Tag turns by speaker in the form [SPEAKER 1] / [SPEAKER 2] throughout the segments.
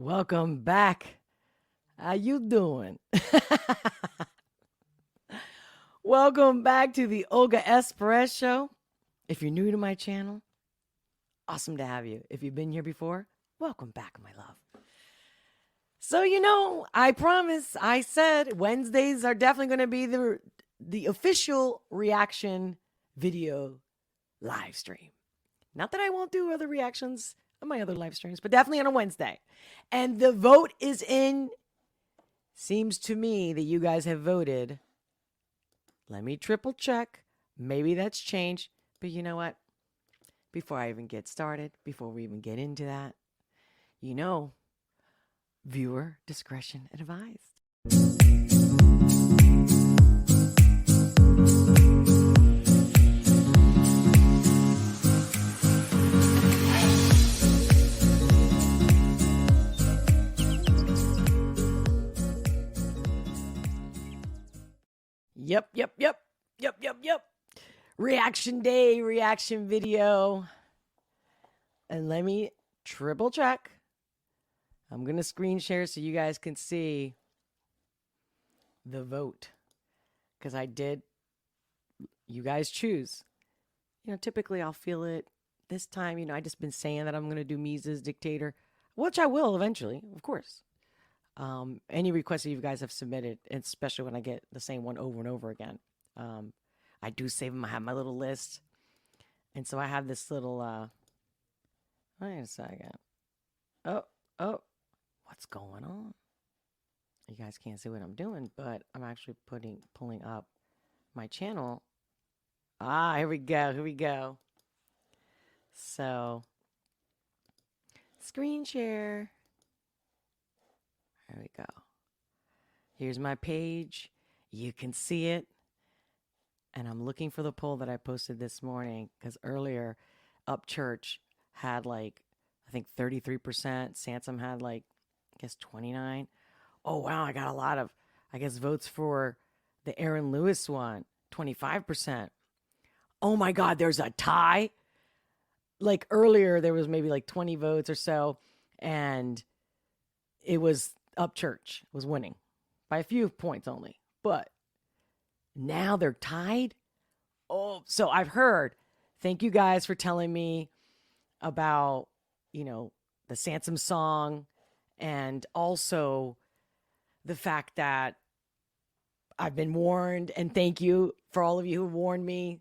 [SPEAKER 1] Welcome back. How you doing? Welcome back to the Olga S. Pérez Show. If you're new to my channel, awesome to have you. If you've been here before, welcome back, my love. So, I promise, I said Wednesdays are definitely going to be the official reaction video live stream. Not that I won't do other reactions on my other live streams, but definitely on a Wednesday. And the vote is in. Seems to me that you guys have voted. Let me triple check. Maybe that's changed. But you know what? Before I even get started, before we even get into that, viewer discretion advised. Yep. Reaction day, reaction video. And let me triple check. I'm going to screen share so you guys can see the vote. Because you guys choose. Typically I'll feel it. This time, I just been saying that I'm going to do Mises Dictator, which I will eventually, of course. Any requests that you guys have submitted, especially when I get the same one over and over again. I do save them. I have my little list. And so I have this little, wait a second. Oh, what's going on? You guys can't see what I'm doing, but I'm actually pulling up my channel. Here we go. So, screen share. There we go. Here's my page. You can see it. And I'm looking for the poll that I posted this morning because earlier Up Church had I think 33%. Samson had 29. Oh, wow. I got a lot of, votes for the Aaron Lewis one. 25%. Oh my God, there's a tie. Earlier there was maybe 20 votes or so. And it was Up Church was winning by a few points only. But now they're tied. Oh, so I've heard. Thank you guys for telling me about, the Samson song and also the fact that I've been warned. And thank you for all of you who warned me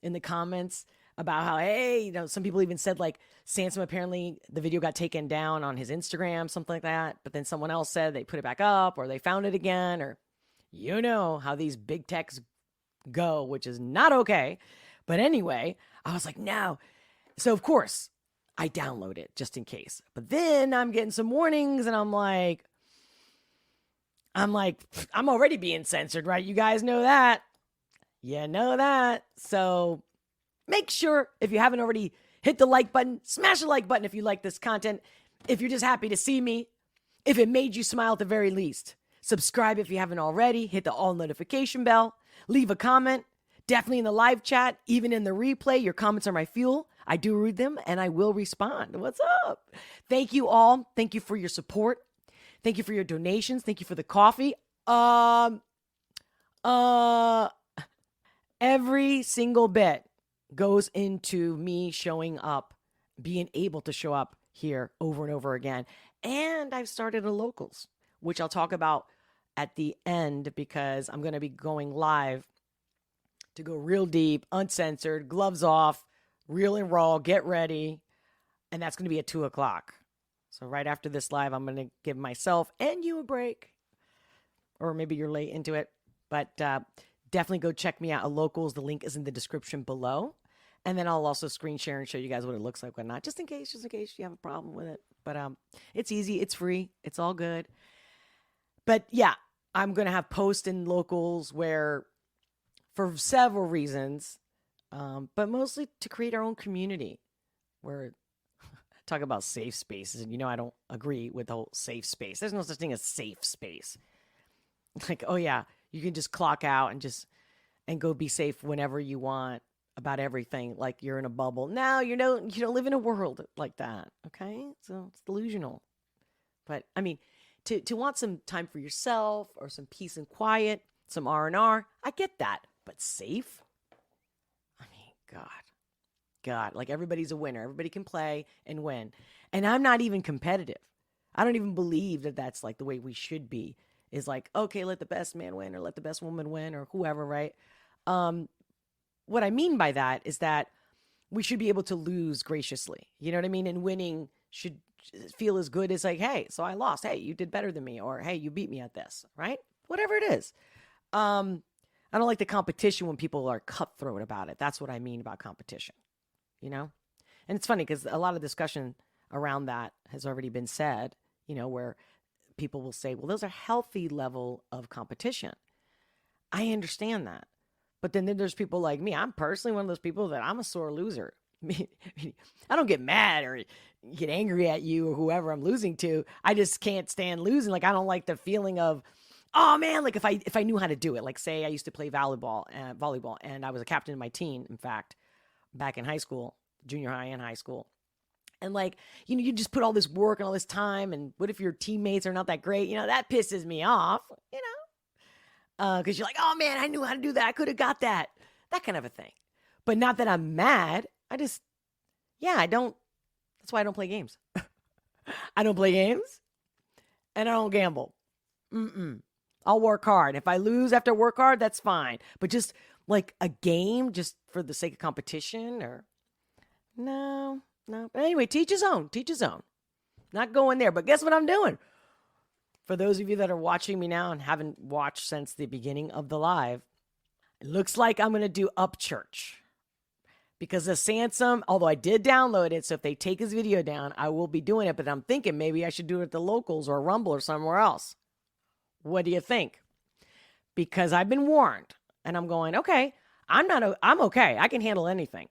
[SPEAKER 1] in the comments about how, hey, some people even said Samson apparently the video got taken down on his Instagram, something like that. But then someone else said they put it back up or they found it again or how these big techs go, which is not okay. But anyway, I was like, no. So of course I download it just in case. But then I'm getting some warnings and I'm like, I'm already being censored, right? You guys know that. You know that. So make sure if you haven't already hit the like button, smash the like button if you like this content. If you're just happy to see me, if it made you smile at the very least. Subscribe if you haven't already. Hit the all notification bell. Leave a comment. Definitely in the live chat, even in the replay. Your comments are my fuel. I do read them and I will respond. What's up? Thank you all. Thank you for your support. Thank you for your donations. Thank you for the coffee. Every single bit goes into me showing up, being able to show up here over and over again. And I've started a locals, which I'll talk about at the end because I'm going to be going live to go real deep, uncensored, gloves off, real and raw, get ready. And that's going to be at 2:00. So right after this live, I'm going to give myself and you a break. Or maybe you're late into it. But definitely go check me out at locals. The link is in the description below. And then I'll also screen share and show you guys what it looks like, whatnot, just in case you have a problem with it. But it's easy. It's free. It's all good. But yeah, I'm going to have posts in locals where for several reasons, but mostly to create our own community where talk about safe spaces. And I don't agree with the whole safe space. There's no such thing as safe space. Oh yeah, you can just clock out and go be safe whenever you want about everything. Like you're in a bubble. No, you don't live in a world like that. Okay. So it's delusional. But I mean, to want some time for yourself or some peace and quiet, some R&R, I get that. But safe? I mean, God, like everybody's a winner. Everybody can play and win. And I'm not even competitive. I don't even believe that that's like the way we should be. Is like, okay, let the best man win or let the best woman win or whoever, right? What I mean by that is that we should be able to lose graciously. You know what I mean? And winning should feel as good as like, hey, so I lost. Hey, you did better than me. Or, hey, you beat me at this, right? Whatever it is. I don't like the competition when people are cutthroat about it. That's what I mean about competition, you know? And it's funny because a lot of discussion around that has already been said, you know, where people will say, well, those are healthy level of competition. I understand that. But then there's people like me. I'm personally one of those people that I'm a sore loser. I don't get mad or get angry at you or whoever I'm losing to. I just can't stand losing. Like, I don't like the feeling of, oh man, like if I knew how to do it. Like, say I used to play volleyball, and I was a captain of my team, in fact, back in high school, junior high and high school. And like, you know, you just put all this work and all this time, and what if your teammates are not that great? You know, that pisses me off, you know, because you're like, oh man, I knew how to do that. I could have got that kind of a thing. But not that I'm mad. I don't, that's why I don't play games. I don't play games and I don't gamble. I'll work hard. If I lose after work hard, that's fine. But just like a game just for the sake of competition or no. But anyway, teach his own. Not going there. But guess what I'm doing? For those of you that are watching me now and haven't watched since the beginning of the live, it looks like I'm going to do Upchurch. Because the Samson, although I did download it, so if they take his video down, I will be doing it. But I'm thinking maybe I should do it at the locals or Rumble or somewhere else. What do you think? Because I've been warned. And I'm going, okay, I'm okay. I can handle anything.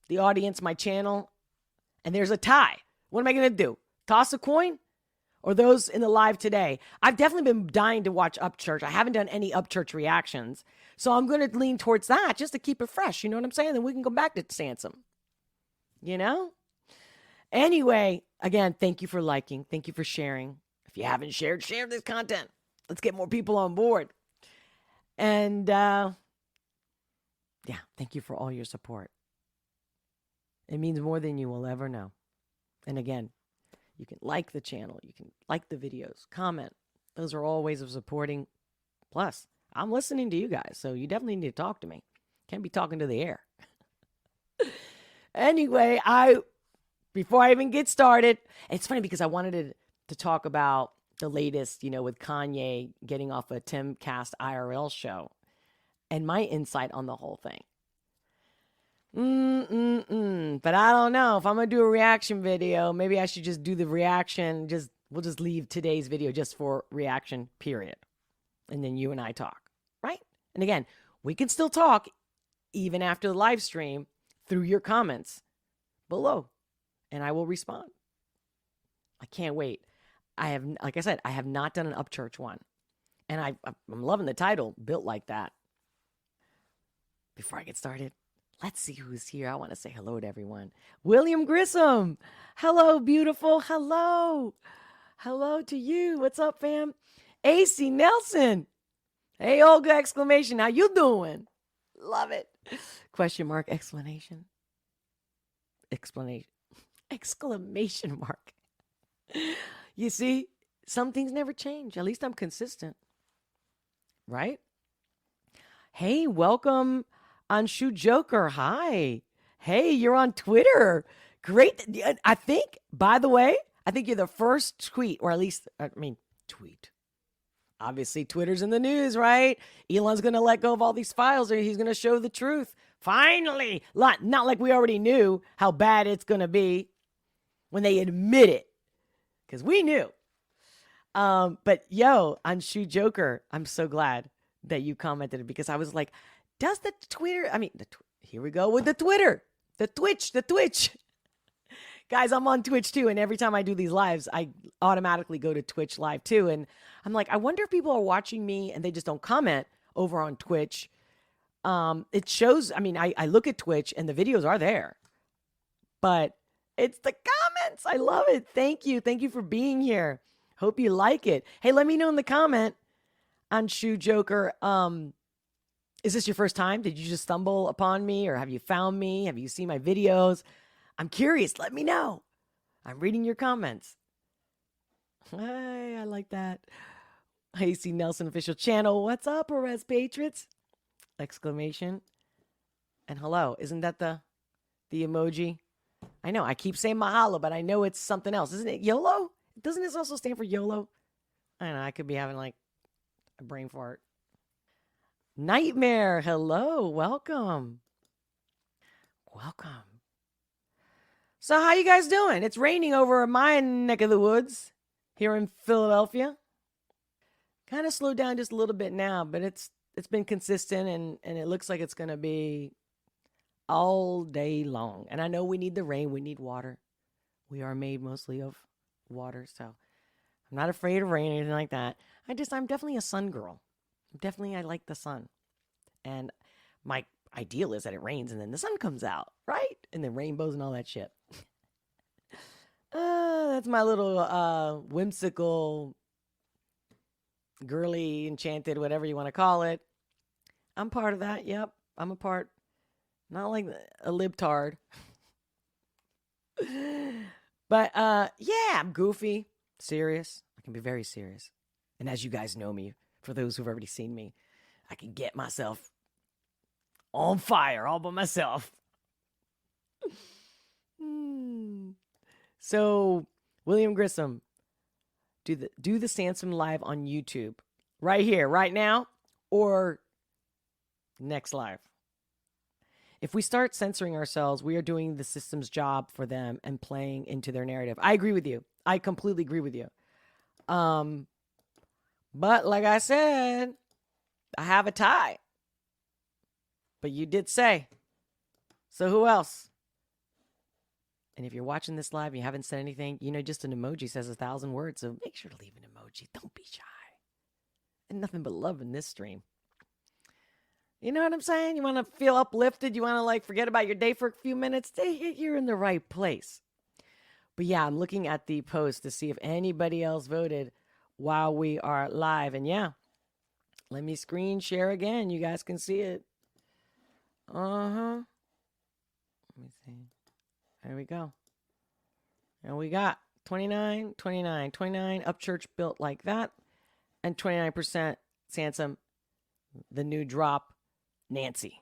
[SPEAKER 1] The audience, my channel, and there's a tie. What am I going to do? Toss a coin? Or those in the live today? I've definitely been dying to watch Upchurch. I haven't done any Upchurch reactions. So I'm going to lean towards that just to keep it fresh. You know what I'm saying? Then we can go back to Samson. You know? Anyway, again, thank you for liking. Thank you for sharing. If you haven't shared, share this content. Let's get more people on board. And thank you for all your support. It means more than you will ever know. And again, you can like the channel. You can like the videos, comment. Those are all ways of supporting. Plus, I'm listening to you guys, so you definitely need to talk to me. Can't be talking to the air. Anyway, before I even get started, it's funny because I wanted to talk about the latest, you know, with Kanye getting off a Timcast IRL show and my insight on the whole thing. But I don't know if I'm going to do a reaction video. Maybe I should just do the reaction. We'll just leave today's video just for reaction, period. And then you and I talk, right? And again, we can still talk even after the live stream through your comments below, and I will respond. I can't wait. Like I said, I have not done an Upchurch one, and I'm loving the title, Built Like That. Before I get started, let's see who's here. I want to say hello to everyone. William Grissom. Hello, beautiful. Hello. Hello to you. What's up, fam? AC Nelson. Hey, Olga, exclamation. How you doing? Love it. Question mark, explanation. Explanation. Exclamation mark. You see, some things never change. At least I'm consistent. Right? Hey, welcome. Anshu Joker, hi. Hey, you're on Twitter. Great. I think, by the way, you're the first tweet. Tweet. Obviously, Twitter's in the news, right? Elon's going to let go of all these files or he's going to show the truth. Finally. Not like we already knew how bad it's going to be when they admit it. Because we knew. But yo, Anshu Joker, I'm so glad that you commented because I was like, does the Twitter, here we go with the Twitter, the Twitch. Guys, I'm on Twitch too. And every time I do these lives, I automatically go to Twitch live too. And I'm like, I wonder if people are watching me and they just don't comment over on Twitch. It shows, I look at Twitch and the videos are there, but it's the comments. I love it. Thank you. Thank you for being here. Hope you like it. Hey, let me know in the comment on Shoe Joker. Is this your first time? Did you just stumble upon me, or have you found me? Have you seen my videos? I'm curious. Let me know. I'm reading your comments. Hey, I like that. Hey, see Nelson official channel. What's up, Perez Patriots? Exclamation. And hello. Isn't that the emoji? I know. I keep saying mahalo, but I know it's something else. Isn't it YOLO? Doesn't this also stand for YOLO? I don't know. I could be having like a brain fart. Nightmare. Hello. Welcome. Welcome. So how you guys doing? It's raining over my neck of the woods here in Philadelphia. Kind of slowed down just a little bit now, but it's been consistent, and it looks like it's going to be all day long. And I know we need the rain. We need water. We are made mostly of water, so I'm not afraid of rain or anything like that. I'm definitely a sun girl. I like the sun. And my ideal is that it rains and then the sun comes out, right? And then rainbows and all that shit. That's my little whimsical, girly, enchanted, whatever you want to call it. I'm part of that. Yep, I'm a part. Not like a libtard. But yeah, I'm goofy, serious. I can be very serious. And as you guys know me, for those who've already seen me, I can get myself on fire all by myself. So, William Grissom, do the Samson live on YouTube right here, right now, or next live. If we start censoring ourselves, we are doing the system's job for them and playing into their narrative. I agree with you. I completely agree with you. But like I said, I have a tie. But you did say. So who else? And if you're watching this live and you haven't said anything, just an emoji says 1,000 words. So make sure to leave an emoji. Don't be shy. And nothing but love in this stream. You know what I'm saying? You want to feel uplifted? You want to forget about your day for a few minutes? You're in the right place. But yeah, I'm looking at the post to see if anybody else voted while we are live. And yeah, let me screen share again. You guys can see it. Let me see. There we go. And we got 29, 29 up church built like that. And 29% Samson, the new drop, Nancy.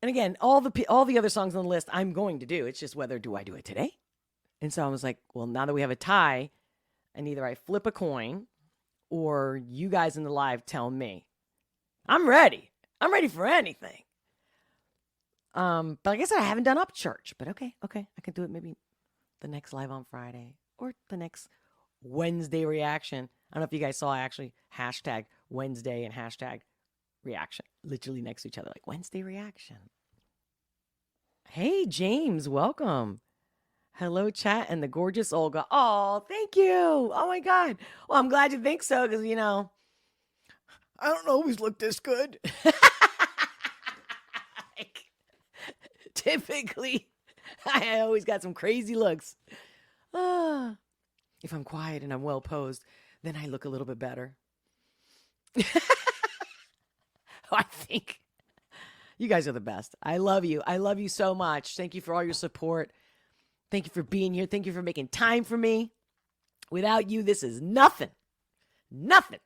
[SPEAKER 1] And again, all the other songs on the list I'm going to do. It's just whether do I do it today? And so I was like, well, now that we have a tie, and either I flip a coin or you guys in the live tell me. I'm ready. I'm ready for anything. But like I said, I haven't done up church. But okay. I can do it maybe the next live on Friday or the next Wednesday reaction. I don't know if you guys saw, I actually hashtag Wednesday and hashtag reaction. Literally next to each other, like Wednesday reaction. Hey, James, welcome. Hello, chat, and the gorgeous Olga. Oh, thank you. Oh, my God. Well, I'm glad you think so, because, I don't always look this good. Typically, I always got some crazy looks. If I'm quiet and I'm well posed, then I look a little bit better. I think you guys are the best. I love you. I love you so much. Thank you for all your support. Thank you for being here. Thank you for making time for me. Without you, this is nothing. Nothing.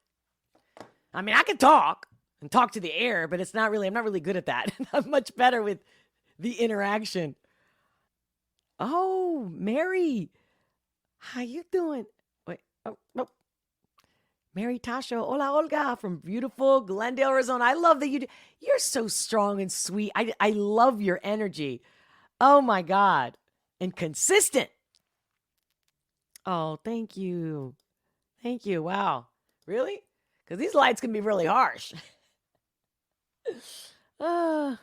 [SPEAKER 1] I mean, I can talk and talk to the air, but I'm not really good at that. I'm much better with the interaction. Oh, Mary. How you doing? Wait. Oh. Mary Tasha. Hola, Olga from beautiful Glendale, Arizona. I love that you're so strong and sweet. I love your energy. Oh, my God. And consistent. Oh, thank you. Thank you. Wow. Really? Because these lights can be really harsh. And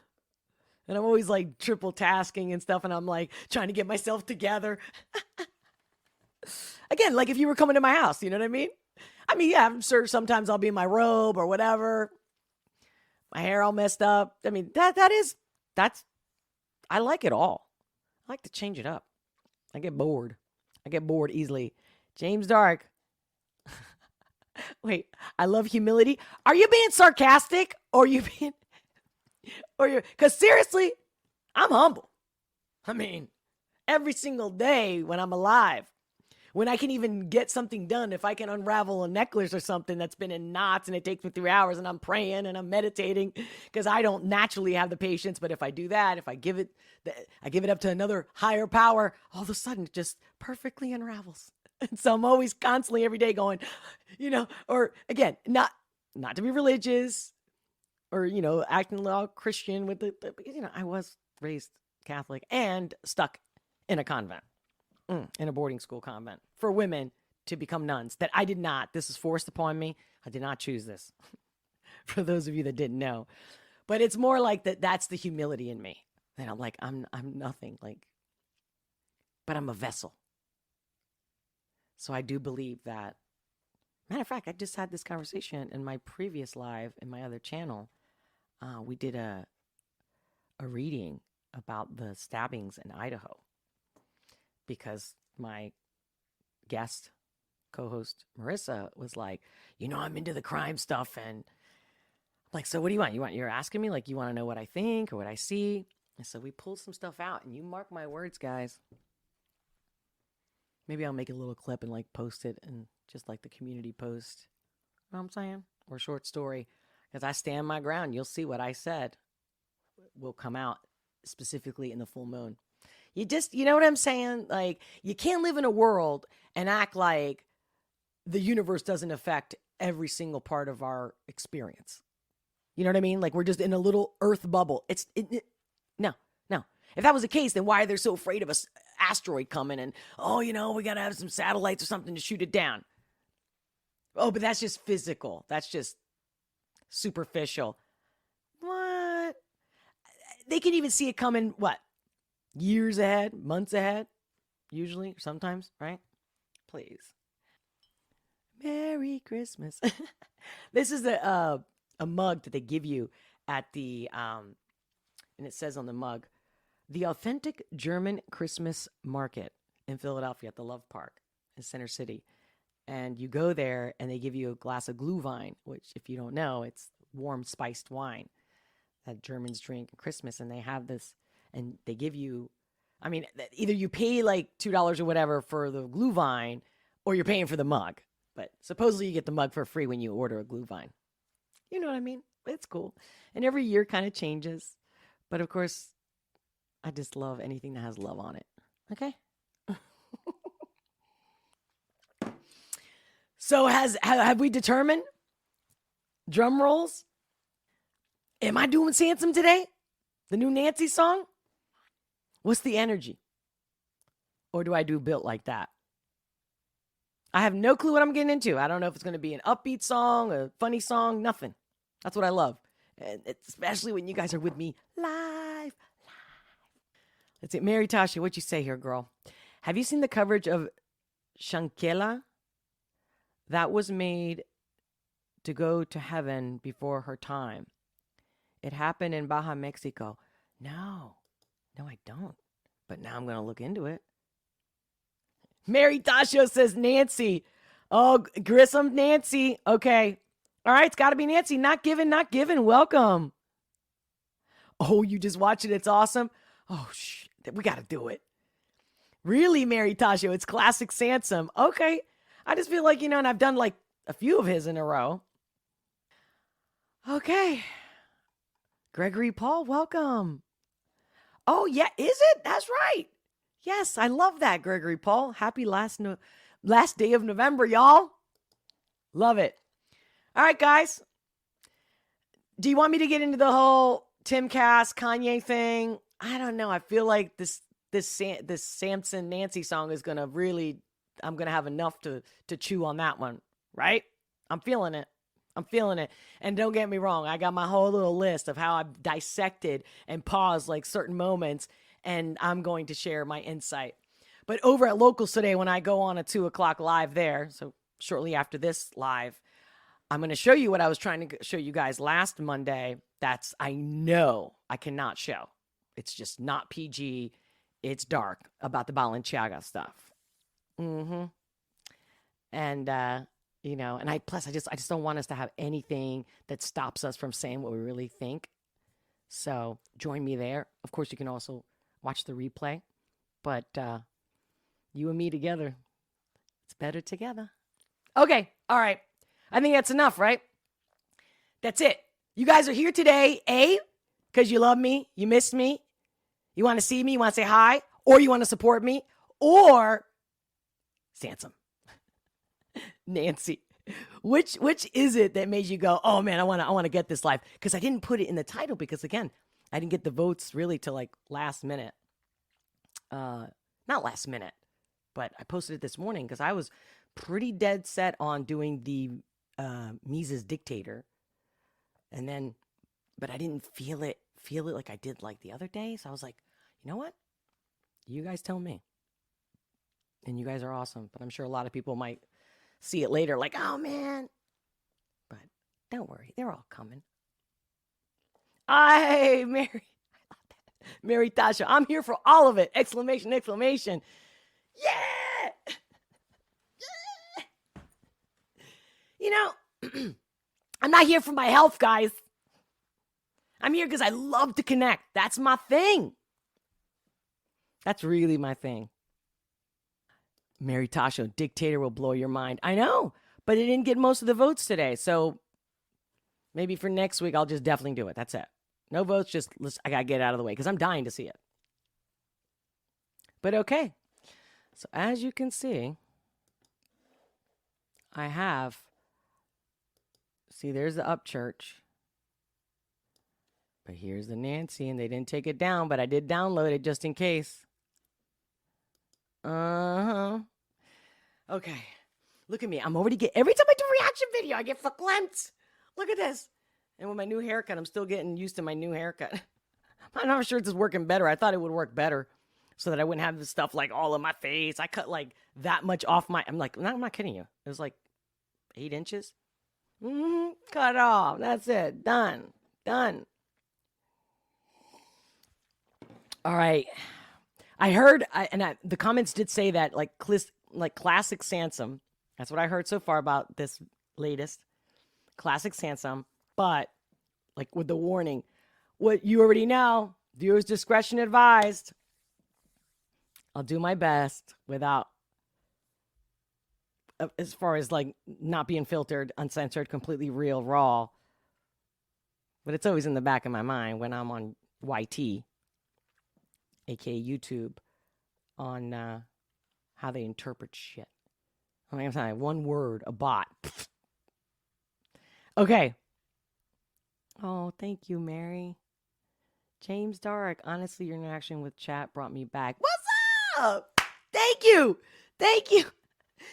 [SPEAKER 1] I'm always triple tasking and stuff. And I'm trying to get myself together. Again, if you were coming to my house, you know what I mean? I mean, yeah, I'm sure sometimes I'll be in my robe or whatever. My hair all messed up. I mean, that's, I like it all. I like to change it up. I get bored. I get bored easily. James Dark. Wait, I love humility. Are you being sarcastic? Or you being, because seriously, I'm humble. I mean, every single day when I'm alive, when I can even get something done, if I can unravel a necklace or something that's been in knots and it takes me 3 hours and I'm praying and I'm meditating because I don't naturally have the patience. But if I do that, if I give it up to another higher power, all of a sudden it just perfectly unravels. And so I'm always constantly every day going, or again, not to be religious or, acting all Christian with I was raised Catholic and stuck in a convent. In a boarding school convent for women to become nuns that I did not. This is forced upon me. I did not choose this. For those of you that didn't know. But it's more like that's the humility in me. That I'm like, I'm nothing. But I'm a vessel. So I do believe that. Matter of fact, I just had this conversation in my previous live in my other channel. We did a reading about the stabbings in Idaho. Because my guest co-host Marissa was like, I'm into the crime stuff. And I'm like, so what do you want? You're asking me you want to know what I think or what I see. And so we pulled some stuff out and you mark my words, guys. Maybe I'll make a little clip and post it and just the community post. You know what I'm saying? Or short story. Because I stand my ground. You'll see what I said will come out specifically in the full moon. You know what I'm saying? You can't live in a world and act like the universe doesn't affect every single part of our experience. You know what I mean? We're just in a little earth bubble. No. If that was the case, then why are they so afraid of an asteroid coming and, we got to have some satellites or something to shoot it down? Oh, but that's just physical. That's just superficial. What? They can even see it coming, what? Years ahead, months ahead, usually, sometimes, right? Please. Merry Christmas. This is a mug that they give you at the, and it says on the mug, the authentic German Christmas market in Philadelphia at the Love Park in Center City. And you go there and they give you a glass of Glühwein, which if you don't know, it's warm spiced wine that Germans drink at Christmas. And they have this. And they give you, either you pay $2 or whatever for the Glühwein or you're paying for the mug. But supposedly you get the mug for free when you order a Glühwein. You know what I mean? It's cool. And every year kind of changes. But of course, I just love anything that has love on it. Okay? So have we determined? Drum rolls? Am I doing Samson today? The new Nancy song? What's the energy? Or do I do Built Like That? I have no clue what I'm getting into. I don't know if it's going to be an upbeat song, a funny song, nothing. That's what I love. And especially when you guys are with me live. Let's see. Mary Tasha, what you say here, girl? Have you seen the coverage of Shankela? That was made to go to heaven before her time. It happened in Baja, Mexico. No, I don't. But now I'm going to look into it. Mary Tasha says Nancy. Oh, Grissom, Nancy. Okay. All right, it's got to be Nancy. Not given. Welcome. Oh, you just watch it. It's awesome. Oh, we got to do it. Really, Mary Tasha? It's classic Samson. Okay. I just feel and I've done a few of his in a row. Okay. Gregory Paul, welcome. Oh, yeah, is it? That's right. Yes, I love that, Gregory Paul. Happy last day of November, y'all. Love it. All right, guys. Do you want me to get into the whole Tim Cass, Kanye thing? I don't know. I feel like this Samson Nancy song is going to really, I'm going to have enough to chew on that one, right? I'm feeling it. And don't get me wrong, I got my whole little list of how I've dissected and paused certain moments, and I'm going to share my insight. But over at Locals today, when I go on a 2:00 live there, so shortly after this live, I'm going to show you what I was trying to show you guys last Monday. I know I cannot show. It's just not PG. it's dark about the Balenciaga stuff. Mm-hmm. And, and I just don't want us to have anything that stops us from saying what we really think. So join me there. Of course, you can also watch the replay, but you and me together, it's better together. Okay. All right. I think that's enough, right? That's it. You guys are here today, A, because you love me, you miss me, you want to see me, you want to say hi, or you want to support me, or Samson, Nancy. Which is it that made you go, oh man, I want to get this live? Because I didn't put it in the title because, again, I didn't get the votes really till like last minute. Not last minute, but I posted it this morning because I was pretty dead set on doing the Mises Dictator. And then, but I didn't feel it like I did like the other day. So I was like, you know what? You guys tell me. And you guys are awesome. But I'm sure a lot of people might see it later like, oh man. But don't worry. They're all coming. Hey, Mary. I love that. Mary Tasha. I'm here for all of it. Exclamation, exclamation. Yeah. You know, I'm not here for my health, guys. I'm here because I love to connect. That's my thing. That's really my thing. Mary Tasha, Dictator will blow your mind. I know, but it didn't get most of the votes today. So maybe for next week, I'll just definitely do it. That's it. No votes, just I got to get out of the way because I'm dying to see it. But okay. So as you can see, I have, see, there's the Upchurch. But here's the Nancy, and they didn't take it down, but I did download it just in case. Uh-huh. Okay. Look at me. I'm already every time I do a reaction video, I get verklempt. Look at this. And with my new haircut, I'm still getting used to my new haircut. I'm not sure it's working better. I thought it would work better so that I wouldn't have this stuff like all in my face. I cut like that much off I'm not kidding you. It was like 8 inches. Cut off. That's it. Done. All right. I heard, the comments did say that like classic Samson. That's what I heard so far about this latest classic Samson. But like with the warning, what you already know, viewers discretion advised. I'll do my best without, as far as like not being filtered, uncensored, completely real, raw. But it's always in the back of my mind when I'm on YT. aka YouTube, on how they interpret shit. I'm sorry, one word, a bot. Okay. Oh, thank you, Mary. James Dark, honestly, your interaction with chat brought me back. What's up? Thank you.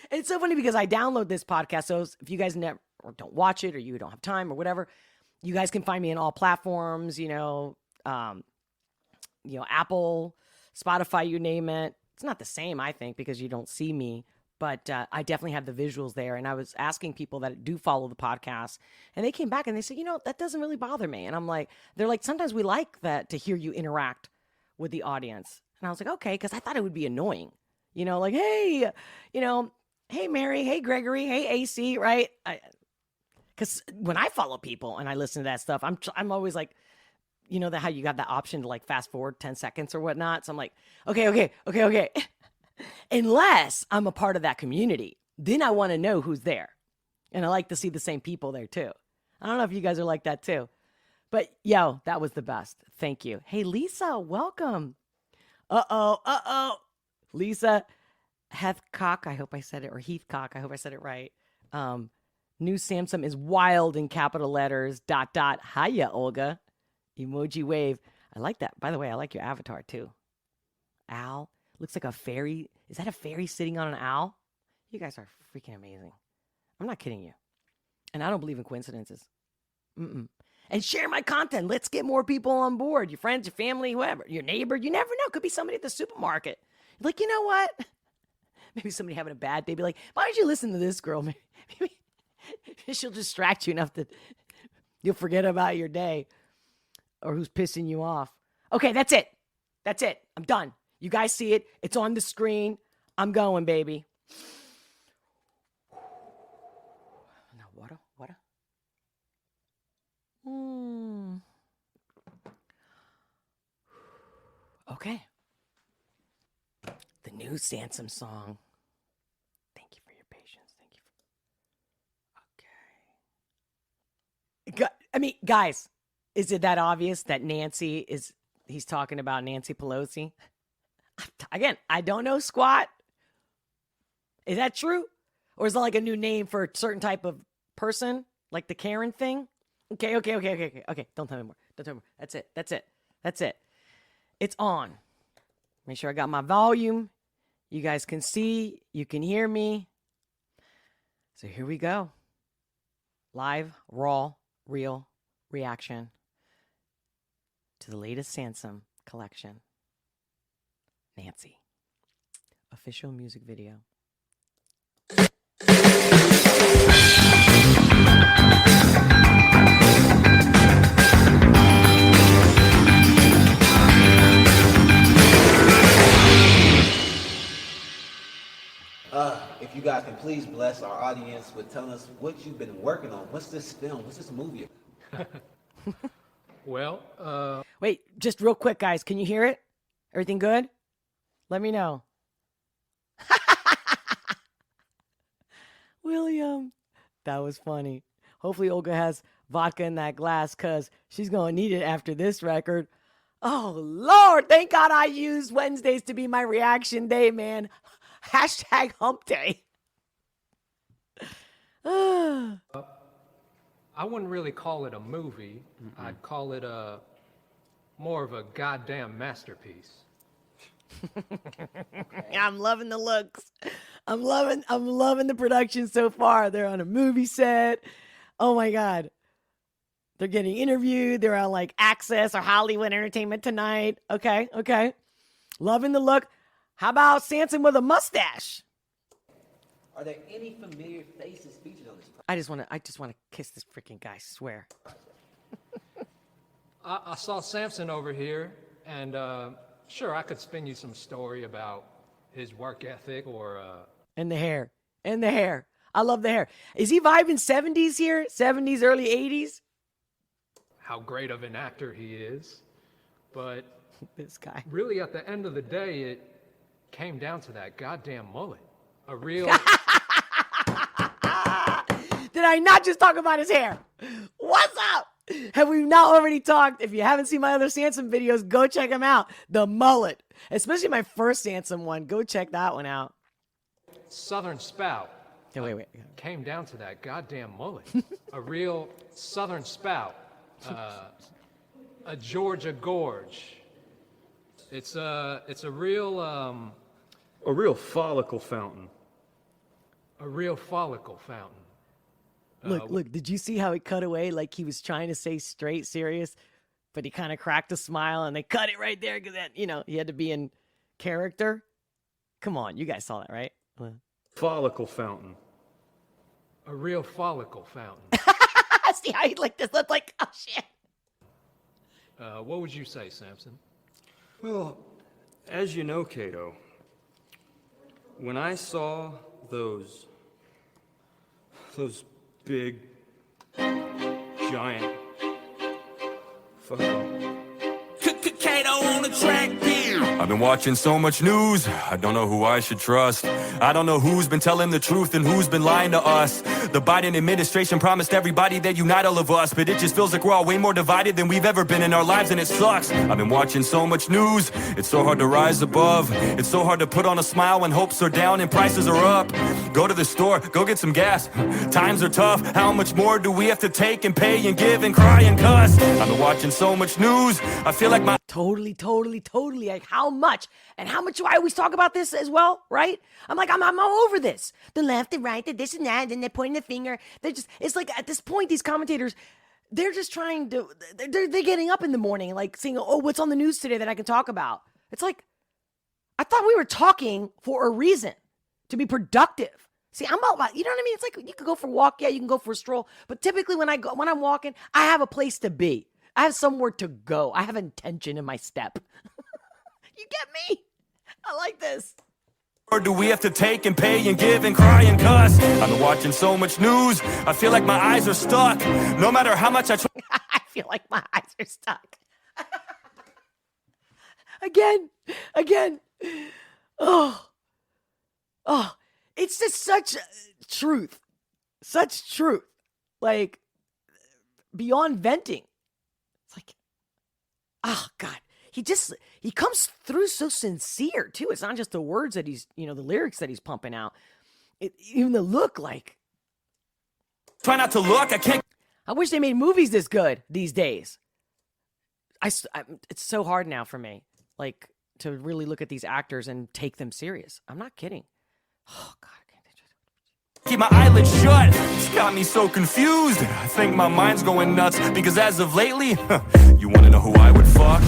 [SPEAKER 1] And it's so funny because I download this podcast, so if you guys never or don't watch it or you don't have time or whatever, you guys can find me in all platforms, Apple, Spotify, you name it. It's not the same, I think, because you don't see me, but I definitely have the visuals there. And I was asking people that do follow the podcast, and they came back and they said, that doesn't really bother me. And I'm like, they're like, sometimes we like that to hear you interact with the audience. And I was like, okay, because I thought it would be annoying, like, hey, hey, Mary, hey, Gregory, hey, AC, right? Because when I follow people and I listen to that stuff, I'm always like, that how you got that option to like fast forward 10 seconds or whatnot. So I'm like, okay. Unless I'm a part of that community, then I want to know who's there. And I like to see the same people there too. I don't know if you guys are like that too. But that was the best. Thank you. Hey, Lisa, welcome. Lisa Heathcock, I hope I said it, or Heathcock, I hope I said it right. New Samson is wild in capital letters, ... Hiya, Olga. Emoji wave. I like that. By the way, I like your avatar too. Owl. Looks like a fairy. Is that a fairy sitting on an owl? You guys are freaking amazing. I'm not kidding you. And I don't believe in coincidences. And share my content. Let's get more people on board. Your friends, your family, whoever. Your neighbor. You never know. Could be somebody at the supermarket. You're like, you know what? Maybe somebody having a bad day. Be like, why don't you listen to this girl? Maybe she'll distract you enough that you'll forget about your day. Or who's pissing you off. Okay, that's it. I'm done. You guys see it. It's on the screen. I'm going, baby. Now, water. Okay. The new Samson song. Thank you for your patience. Thank you. Okay. I mean, guys, is it that obvious that he's talking about Nancy Pelosi? Again, I don't know squat. Is that true? Or is that like a new name for a certain type of person? Like the Karen thing? Okay. Don't tell me more. That's it. It's on. Make sure I got my volume. You guys can see. You can hear me. So here we go. Live, raw, real reaction to the latest Samson collection. Nancy. Official music video.
[SPEAKER 2] If you guys can please bless our audience with telling us what you've been working on. What's this film? What's this movie?
[SPEAKER 3] Well,
[SPEAKER 1] Wait, just real quick, guys. Can you hear it? Everything good? Let me know. William. That was funny. Hopefully Olga has vodka in that glass because she's going to need it after this record. Oh, Lord. Thank God I used Wednesdays to be my reaction day, man. Hashtag hump day.
[SPEAKER 3] I wouldn't really call it a movie. I'd call it more of a goddamn masterpiece.
[SPEAKER 1] I'm loving the looks. I'm loving the production so far. They're on a movie set. Oh my God. They're getting interviewed. They're on like Access or Hollywood Entertainment Tonight. Okay. Loving the look. How about Samson with a mustache?
[SPEAKER 2] Are there any familiar faces featured on this?
[SPEAKER 1] I just want to kiss this freaking guy. I swear.
[SPEAKER 3] I saw Samson over here, and sure, I could spin you some story about his work ethic or...
[SPEAKER 1] And the hair. I love the hair. Is he vibing 70s here? 70s, early 80s?
[SPEAKER 3] how great of an actor he is. But
[SPEAKER 1] this guy.
[SPEAKER 3] Really, at the end of the day, it came down to that goddamn mullet. A real...
[SPEAKER 1] Did I not just talk about his hair? What's up? Have we not already talked? If you haven't seen my other Samson videos, go check them out. The mullet. Especially my first Samson one. Go check that one out.
[SPEAKER 3] Southern spout.
[SPEAKER 1] Oh, wait.
[SPEAKER 3] Came down to that goddamn mullet. A real Southern spout. A Georgia gorge. It's a real...
[SPEAKER 4] A real follicle fountain.
[SPEAKER 3] A real follicle fountain.
[SPEAKER 1] Look, did you see how he cut away like he was trying to say straight serious, but he kind of cracked a smile and they cut it right there because that, he had to be in character? Come on, you guys saw that, right?
[SPEAKER 4] Follicle fountain.
[SPEAKER 3] A real follicle fountain.
[SPEAKER 1] See how he like this? Looked like, oh shit.
[SPEAKER 3] What would you say, Samson?
[SPEAKER 4] Well, as you know, Cato, when I saw those big, giant, fucking...
[SPEAKER 5] Kato on the track, I've been watching so much news, I don't know who I should trust. I don't know who's been telling the truth and who's been lying to us. The Biden administration promised everybody they'd unite all of us, but it just feels like we're all way more divided than we've ever been in our lives, and it sucks. I've been watching so much news, it's so hard to rise above. It's so hard to put on a smile when hopes are down and prices are up. Go to the store, go get some gas. Times are tough, how much more do we have to take and pay and give and cry and cuss? I've been watching so much news, I feel like my...
[SPEAKER 1] Totally. Like how much? And how much do I always talk about this as well, right? I'm like, I'm all over this. The left, the right, the this and that, and they're pointing the finger. It's like at this point, these commentators, they're just trying to, they're getting up in the morning, like saying, oh, what's on the news today that I can talk about? It's like, I thought we were talking for a reason, to be productive. See, I'm all about, you know what I mean? It's like, you can go for a walk, yeah, you can go for a stroll. But typically when I'm walking, I have a place to be. I have somewhere to go. I have intention in my step. You get me? I like this.
[SPEAKER 5] Or do we have to take and pay and give and cry and cuss? I've been watching so much news, I feel like my eyes are stuck. No matter how much I try.
[SPEAKER 1] I feel like my eyes are stuck. Again. Oh, it's just such truth. Such truth. Like, beyond venting. It's like, oh, God. He comes through so sincere, too. It's not just the words that he's, the lyrics that he's pumping out. Even the look, like.
[SPEAKER 5] Try not to look, I can't.
[SPEAKER 1] I wish they made movies this good these days. It's so hard now for me, like, to really look at these actors and take them serious. I'm not kidding. Oh, God.
[SPEAKER 5] Keep my eyelids shut. It's got me so confused. I think my mind's going nuts because as of lately, you want to know who I would fuck?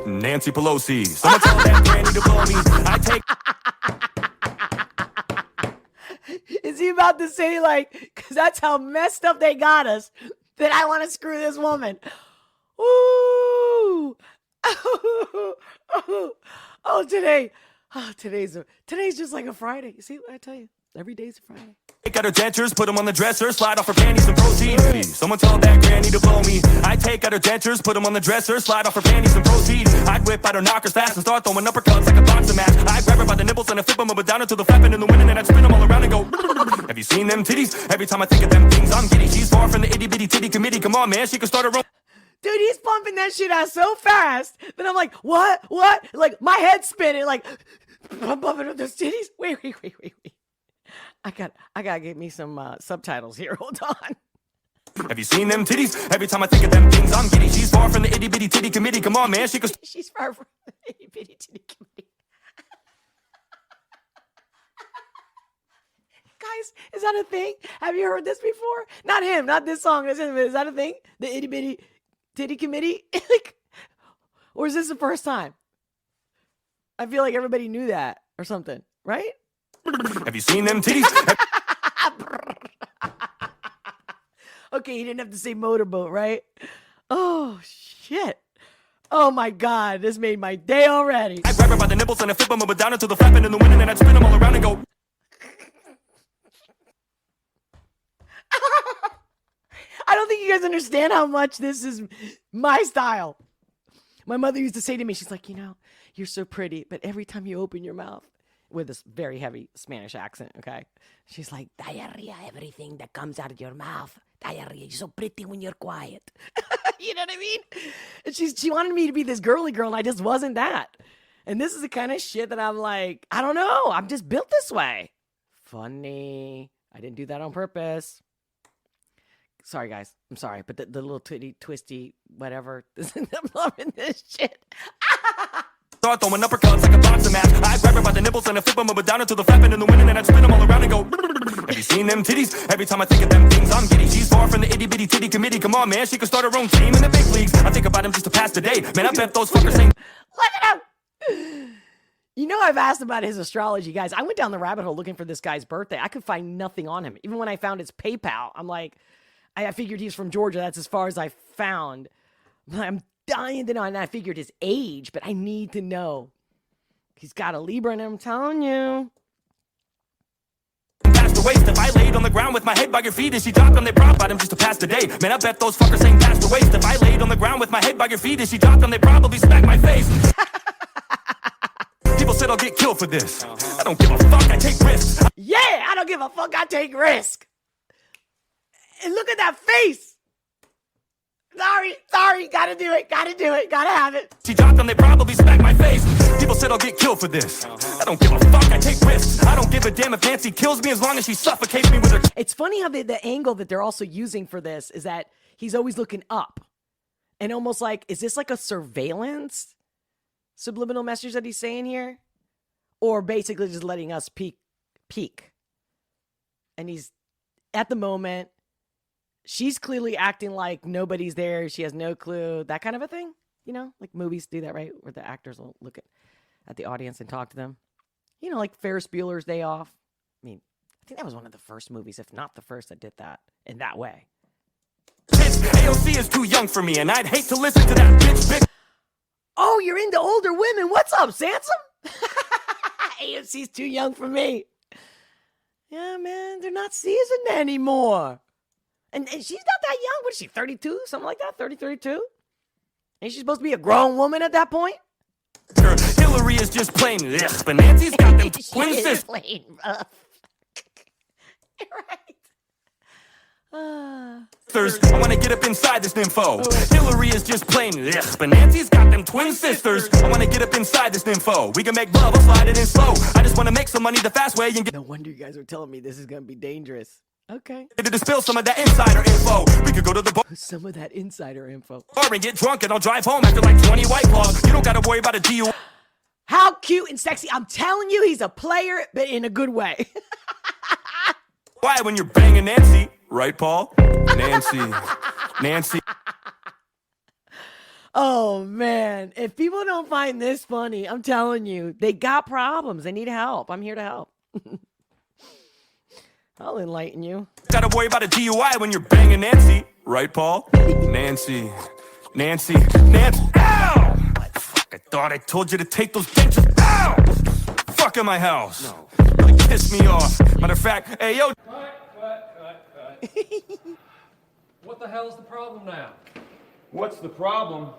[SPEAKER 5] Nancy Pelosi. Someone tell that granny to blow me.
[SPEAKER 1] Is he about to say, like, because that's how messed up they got us, that I want to screw this woman? Ooh. Today's just like a Friday. You see what I tell you? Every day's a Friday.
[SPEAKER 5] Take out her dentures, put them on the dresser, slide off her panties and proceed. Someone tell that granny to blow me. I take out her dentures, put them on the dresser, slide off her panties and proceed. I'd whip out her knockers fast and start throwing uppercuts like a boxing match. I'd grab her by the nipples and I'd flip them up and down until the flapping in the wind, and then I'd spin them all around and go. Have you seen them titties? Every time I think of them things, I'm giddy. She's far from the itty bitty titty committee. Come on, man, she can start her own.
[SPEAKER 1] Dude, he's pumping that shit out so fast that I'm like, what? Like, my head's spinning, like, I'm bumping up those titties. Wait. I gotta get me some subtitles here. Hold on.
[SPEAKER 5] Have you seen them titties? Every time I think of them things, I'm giddy. She's far from the itty bitty titty committee. Come on, man, she can.
[SPEAKER 1] She's far from the itty bitty titty committee. Guys, is that a thing? Have you heard this before? Not him, not this song. Is that a thing? The itty bitty titty committee? Like, or is this the first time? I feel like everybody knew that or something, right?
[SPEAKER 5] Have you seen them titties?
[SPEAKER 1] Okay, he didn't have to say motorboat, right? Oh, shit. Oh, my God. This made my day already.
[SPEAKER 5] I grab her by the nipples and I flip them up and down until the flapping in the wind, and then I'd spin them all around and go.
[SPEAKER 1] I don't think you guys understand how much this is my style. My mother used to say to me, she's like, you're so pretty, but every time you open your mouth, with this very heavy Spanish accent, okay? She's like, diarrhea, everything that comes out of your mouth. Diarrhea, you're so pretty when you're quiet. You know what I mean? And she wanted me to be this girly girl, and I just wasn't that. And this is the kind of shit that I'm like, I don't know. I'm just built this way. Funny. I didn't do that on purpose. Sorry, guys. I'm sorry. But the little twisty, whatever. I'm loving this shit.
[SPEAKER 5] Start throwing uppercuts like a boxing match. I grab her by the nipples and I flip them up and down until the flapping in the wind, and then I'd spin them all around and go. Have you seen them titties? Every time I think of them things, I'm giddy. She's far from the itty bitty titty committee. Come on, man, she could start her own team in the big leagues. I think about him just to pass the day. Man, I bet those fuckers ain't.
[SPEAKER 1] Look at him. I've asked about his astrology, guys. I went down the rabbit hole looking for this guy's birthday. I could find nothing on him. Even when I found his PayPal, I'm like, I figured he's from Georgia. That's as far as I found. I'm dying to know, and I figured his age, but I need to know. He's got a Libra in him, I'm telling you.
[SPEAKER 5] Past the waist, if I laid on the ground with my head by your feet, and she dropped on, they prop about him just to pass the day. Man, I bet those fuckers ain't past the waist. If I laid on the ground with my head by your feet, and she dropped on, they probably smack my face. People said I'll get killed for this. I don't give a fuck, I take risks.
[SPEAKER 1] Yeah, I don't give a fuck, I take risk. And look at that face. Sorry, gotta do it, gotta have it.
[SPEAKER 5] She dropped on, they probably smack my face. People said I'll get killed for this. I don't give a fuck, I take risks. I don't give a damn if Nancy kills me as long as she suffocates me with her.
[SPEAKER 1] It's funny how the angle that they're also using for this is that he's always looking up. And almost like, is this like a surveillance subliminal message that he's saying here? Or basically just letting us peek. And he's, at the moment, she's clearly acting like nobody's there. She has no clue. That kind of a thing. Like movies do that, right? Where the actors will look at the audience and talk to them. Like Ferris Bueller's Day Off. I mean, I think that was one of the first movies, if not the first, that did that in that way.
[SPEAKER 5] AOC is too young for me, and I'd hate to listen to that bitch.
[SPEAKER 1] Oh, you're into older women. What's up, Samson? AFC's too young for me. Yeah, man, they're not seasoned anymore. And she's not that young. What is she, 32? Something like that? 30, 32? Ain't she supposed to be a grown woman at that point?
[SPEAKER 5] Hillary is just plain ugh, but Nancy's got them twin sisters.
[SPEAKER 1] Plain rough. Right.
[SPEAKER 5] I wanna get up inside this nympho. Hillary is just plain ugh, but Nancy's got them twin sisters. I wanna get up inside this nympho. We can make love, I'll slide it in slow. I just wanna make some money the fast way and get
[SPEAKER 1] No wonder you guys were telling me this is going to be dangerous. Okay.
[SPEAKER 5] to spill some of that insider info. We could go to the bar
[SPEAKER 1] Some of that insider info.
[SPEAKER 5] and get drunk and I'll drive home after like 20 white claws. You don't gotta worry about a DUI.
[SPEAKER 1] How cute and sexy. I'm telling you, he's a player, but in a good way.
[SPEAKER 5] Why when you're banging Nancy, right, Paul? Nancy.
[SPEAKER 1] Oh, man. If people don't find this funny, I'm telling you, they got problems. They need help. I'm here to help. I'll enlighten you.
[SPEAKER 5] Gotta worry about a DUI when you're banging Nancy, right, Paul? Nancy. Ow! Fuck, I thought I told you to take those dentures. Ow! Fuck in my house. No. Really piss me off. Matter of fact, hey, yo.
[SPEAKER 3] Cut. What the hell's the problem now?
[SPEAKER 4] What's the problem?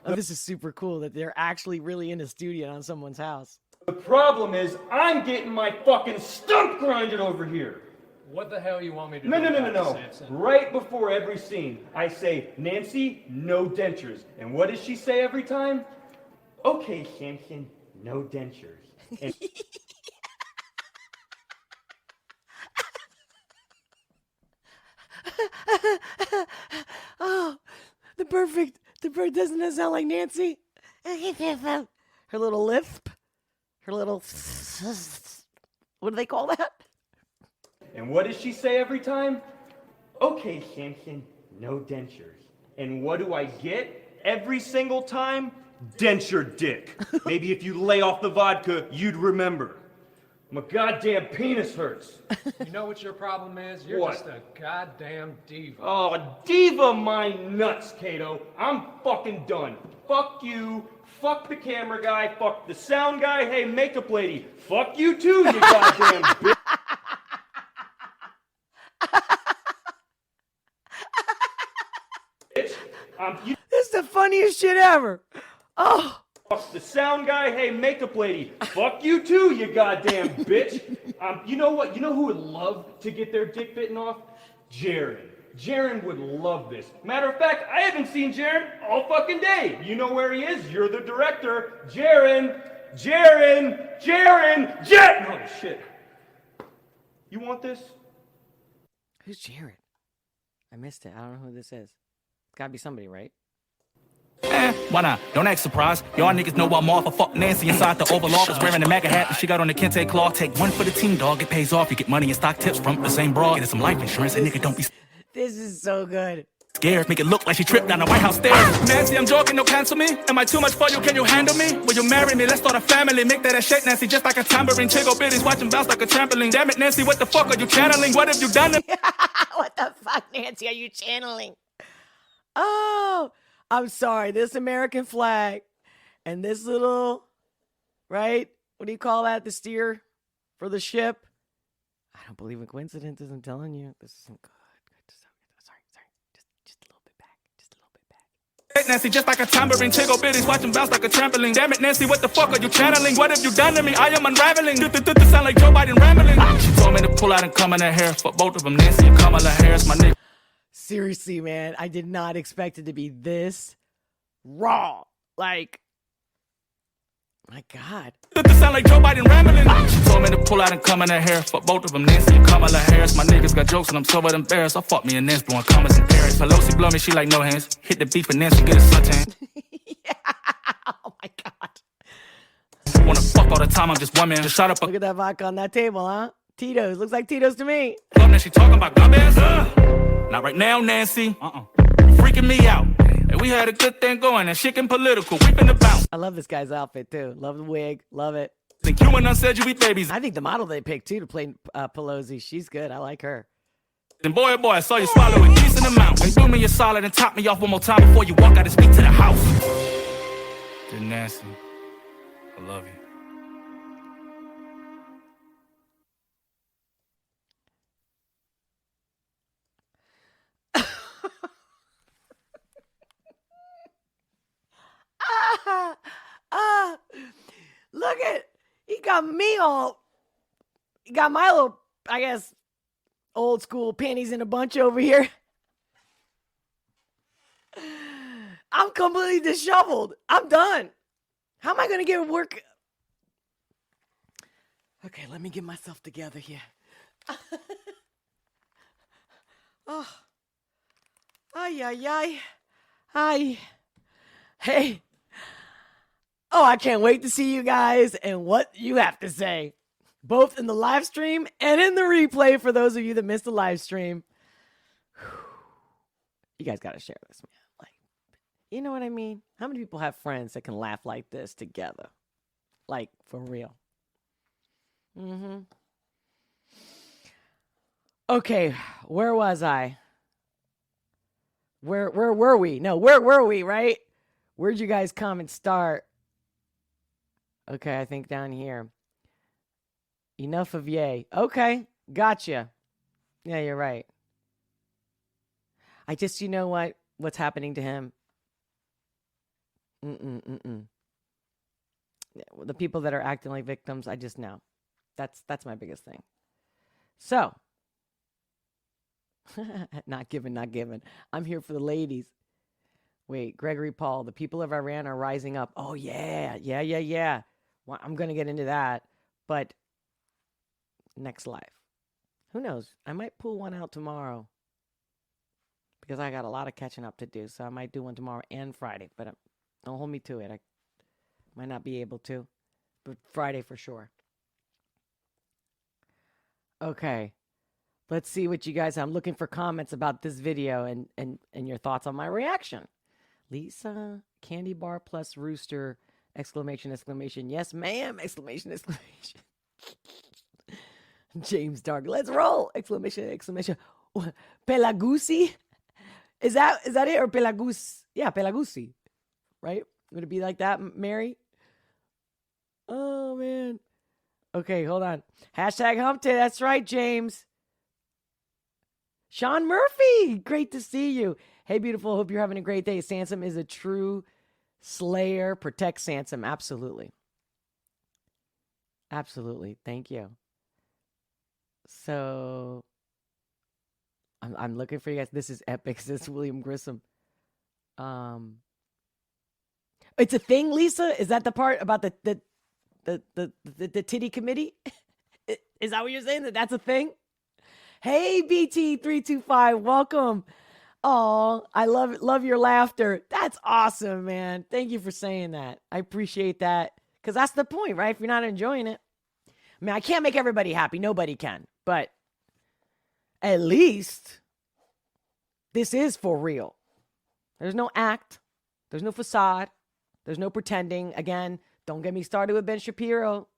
[SPEAKER 1] Oh, this is super cool that they're actually really in a studio on someone's house.
[SPEAKER 4] The problem is I'm getting my fucking stump grinded over here.
[SPEAKER 3] What the hell you want me to
[SPEAKER 4] No.
[SPEAKER 3] do? Samson?
[SPEAKER 4] Right before every scene, I say, Nancy, no dentures. And what does she say every time? Okay, Samson, no dentures. And
[SPEAKER 1] Oh, the bird doesn't that sound like Nancy? Her little lisp, her little, what do they call that?
[SPEAKER 4] And what does she say every time? Okay, Samson, no dentures. And what do I get every single time? Denture dick. Maybe if you lay off the vodka, you'd remember. My goddamn penis hurts.
[SPEAKER 3] You know what your problem is? You're
[SPEAKER 4] What?
[SPEAKER 3] just a goddamn diva.
[SPEAKER 4] Oh, diva my nuts, Kato. I'm fucking done. Fuck you. Fuck the camera guy. Fuck the sound guy. Hey, makeup lady. Fuck you too, you goddamn bitch. You
[SPEAKER 1] This is the funniest shit ever. Oh,
[SPEAKER 4] fuck the sound guy. Hey, makeup lady. Fuck you too, you goddamn bitch. You know what? You know who would love to get their dick bitten off? Jaren. Jaren would love this. Matter of fact, I haven't seen Jaren all fucking day. You know where he is? You're the director. Jaren. Oh, shit. You want this?
[SPEAKER 1] who's Jared? I missed it. I don't know who this is. It's gotta be somebody, right?
[SPEAKER 6] Why not? Don't act surprised. Y'all niggas know I'm off. I fuck Nancy inside the Oval Office wearing a MAGA hat and she got on the kente cloth. Take one for the team, dog. It pays off. You get money and stock tips from the same broad. Get some life insurance. And nigga, don't be
[SPEAKER 1] This is so good.
[SPEAKER 6] scared. Make it look like she tripped down the White House stairs. Nancy, I'm joking. Don't cancel me. Am I too much for you? Can you handle me? Will you marry me? Let's start a family. Make that shake, Nancy, just like a tambourine. Tickle bitties, watching bounce like a trampoline. Damn it, Nancy, what the fuck are you channeling? What have you done to
[SPEAKER 1] What the fuck, Nancy, are you channeling? Oh, I'm sorry. This American flag and this little, right? What do you call that? The steer for the ship. I don't believe in coincidences. I'm telling you, this isn't good. Sorry. Just a little bit back. Just a little bit back.
[SPEAKER 6] Nancy, just like a tambourine, tickle bitties, watching bounce like a trampoline. Damn it, Nancy, what the fuck are you channeling? What have you done to me? I am unraveling. Sound like Joe Biden rambling. She told me to pull out and come in her hair. For both of them, Nancy and Kamala Harris, my nigga.
[SPEAKER 1] Seriously, man, I did not expect it to be this raw. Like, my God.
[SPEAKER 6] Sound like Joe Biden rambling. She told me to pull out and come in her hair. For both of them, Nancy and Kamala Harris. My niggas got jokes and I'm so embarrassed. I fuck me and Nancy blowing commas in Paris. Pelosi blow me, she like no hands. Hit the beef and Nancy get a suntan.
[SPEAKER 1] Oh my God.
[SPEAKER 6] Wanna fuck all the time, I'm just one man. Just shot up a
[SPEAKER 1] Look at that vodka on that table, huh? Tito's. Looks like Tito's to me.
[SPEAKER 6] club and she talking about gun bands. Not right now, Nancy. You freaking me out. And we had a good thing going and shit getting political. We finna bounce.
[SPEAKER 1] I love this guy's outfit, too. Love the wig. Love it.
[SPEAKER 6] Think you and us said you eat babies.
[SPEAKER 1] I think the model they picked, too, to play Pelosi, she's good. I like her.
[SPEAKER 6] And boy, I saw you swallow a decent amount. And do me a solid and top me off one more time before you walk out and speak to the house. Dear Nancy, I love you.
[SPEAKER 1] Look at, he got me all, he got my little, I guess, old school panties in a bunch over here. I'm completely disheveled. I'm done. How am I going to get work? Okay, let me get myself together here. Oh. Ay, ay, ay. Hi. Hey. Oh, I can't wait to see you guys and what you have to say, both in the live stream and in the replay for those of you that missed the live stream. You guys got to share this, man. Like, you know what I mean? How many people have friends that can laugh like this together? Like, for real. Okay, where was I? Where were we? No, where were we, right? Where'd you guys come and start? Okay, I think down here. Enough of yay. Okay, gotcha. Yeah, you're right. I just, you know what? What's happening to him? The people that are acting like victims, I just know. That's my biggest thing. So, not given. I'm here for the ladies. Wait, Gregory Paul, the people of Iran are rising up. Oh, yeah. Well, I'm going to get into that. But next live. Who knows? I might pull one out tomorrow. Because I got a lot of catching up to do. So I might do one tomorrow and Friday. But don't hold me to it. I might not be able to. But Friday for sure. Okay. Let's see what you guys have. I'm looking for comments about this video and your thoughts on my reaction. Lisa, candy bar plus rooster, exclamation. Yes, ma'am, exclamation. James Dark, let's roll, exclamation. Pelagusi? Is that it, or Pelagus? Yeah, Pelagusi, right? Would it be like that, Mary? Oh, man. Okay, hold on. Hashtag hump day. That's right, James. Sean Murphy, great to see you. Hey, beautiful. Hope you're having a great day. Sansom is a true slayer. Protect Sansom. Absolutely. Thank you. So, I'm looking for you guys. This is epic. This is William Grissom. It's a thing, Lisa? Is that the part about the titty committee? Is that what you're saying? That's a thing? Hey, BT325, welcome. Oh, I love your laughter. That's awesome, man. Thank you for saying that. I appreciate that. Because that's the point, right? If you're not enjoying it. I mean, I can't make everybody happy. Nobody can. But at least this is for real. There's no act. There's no facade. There's no pretending. Again, don't get me started with Ben Shapiro.